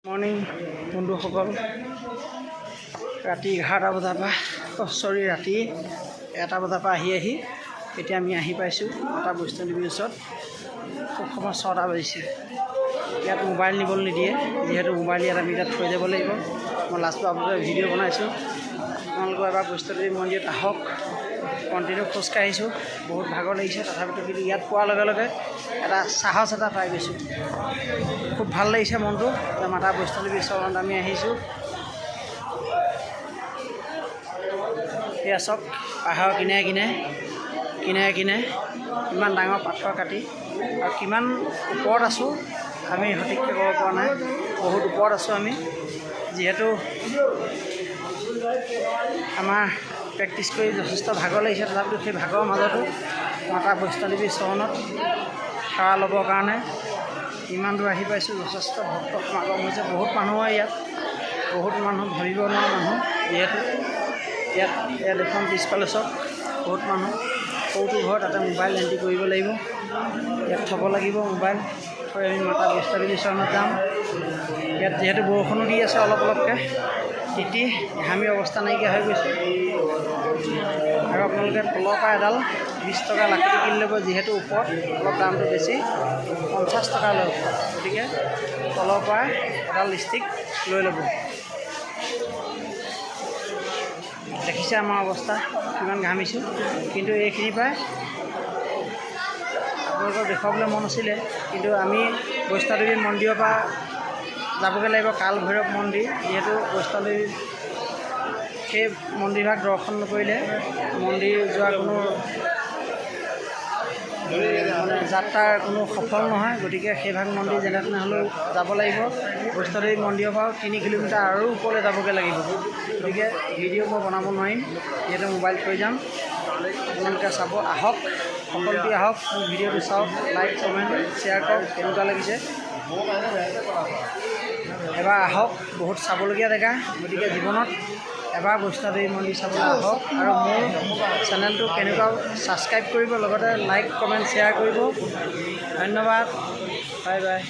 Morning বন্ধুসকল, ৰাতি 11টা বজাৰ পৰা ৰাতি 1টা বজাৰ পৰা আহি এতিয়া আমি আহি পাইছোঁ এটা বৈষ্ণৱদেৱীৰ ওচৰত। খুব সময় 6টা বাজিছে। ইয়াত মোবাইল নিবলৈ নিদিয়ে, যিহেতু মোবাইল ইয়াত আমি থৈ যাব লাগিব। মই লাষ্ট বাবুতে ভিডিঅ' বনাইছোঁ। আপোনালোকৰ এবাৰ বৈষ্ণৱদেৱী মন্দিৰত আহক। কণ্টিনিউ খোজকাঢ়িছোঁ, বহুত ভাগৰ লাগিছে। তথাপিতো কিন্তু ইয়াত পোৱাৰ লগে লগে এটা সাহস এটা পাই গৈছোঁ। খুব ভাল লাগিছে মনটো যে মাতা বৈষ্ণৱদেৱীৰ চৰণত আমি আহিছোঁ। এয়া চাওক, পাহাৰৰ কিনাৰে কিনাৰে ইমান ডাঙৰ পাথৰ কাটি, আৰু কিমান ওপৰত আছোঁ আমি সঠিককৈ ক'ব পৰা নাই। বহুত ওপৰত আছোঁ আমি, যিহেতু আমাৰ প্ৰেক্টিছ কৰি যথেষ্ট ভাগৰ লাগিছে। তথাপিতো সেই ভাগৰৰ মাজতো মাতা বৈষ্ণৱদেৱীৰ চৰণত সেৱা ল'বৰ কাৰণে ইমান দূৰ আহি পাইছোঁ। যথেষ্ট ভক্ত সমাগম হৈছে, বহুত মানুহ হয় ইয়াত, বহুত মানুহ ভাবিব নোৱাৰা মানুহ। যিহেতু ইয়াত এখন পিছফালে চব বহুত মানুহ। সৰুটো ঘৰ, তাতে মোবাইল এণ্ট্ৰি কৰিব লাগিব, ইয়াত থ'ব লাগিব। মোবাইল থৈ আমি মাতা বৈষ্ণৱদেৱীৰ চৰণত যাম। ইয়াত যিহেতু বৰষুণো দি আছে, অলপ অলপকৈ তিতি ঘামি অৱস্থা নাইকিয়া হৈ গৈছে। আৰু আপোনালোকে তলৰ পৰা এডাল 20 টকা লাখুটি কিনি ল'ব, যিহেতু ওপৰত অলপ দামটো বেছি, 50 টকা লয় ওপৰত। গতিকে তলৰ পৰা এডাল ষ্টিক লৈ ল'ব। দেখিছে আমাৰ অৱস্থা কিমান ঘামিছোঁ, কিন্তু এইখিনিৰ পৰাই আপোনালোকক দেখুৱাবলৈ মন আছিলে। কিন্তু আমি বৈষ্ণৱদেৱী মন্দিৰৰ পৰা যাবগৈ লাগিব কাল ভৈৰৱ মন্দিৰ। যিহেতু বৈষ্ণৱদেৱী সেই মন্দিৰভাগ দৰ্শন নকৰিলে মন্দিৰ যোৱা কোনো যাত্ৰাৰ কোনো সফল নহয়। গতিকে সেইভাগ মন্দিৰ যেনে তেনে হ'লেও যাব লাগিব। বৈষ্ণৱদেৱী মন্দিৰৰ পৰাও 3 কিলোমিটাৰ আৰু ওপৰলৈ যাবগৈ লাগিব। গতিকে ভিডিঅ' মই বনাব নোৱাৰিম, যিহেতু মোবাইল থৈ যাম। আপোনালোকে চাব, আহক, সকলোটি আহক, মোৰ ভিডিঅ'টো চাওক, লাইক কমেণ্ট শ্বেয়াৰ কৰক। কেনেকুৱা লাগিছে এবাৰ আহক, বহুত চাবলগীয়া জেগা। গতিকে জীৱনত এবাৰ বৈষ্ণৱদেৱী মন্দিৰ চাবলৈ আহক, আৰু মোৰ চেনেলটো কেনেকুৱা ছাবস্ক্ৰাইব কৰিব, লগতে লাইক কমেণ্ট শ্বেয়াৰ কৰিব। ধন্যবাদ, বাই বাই।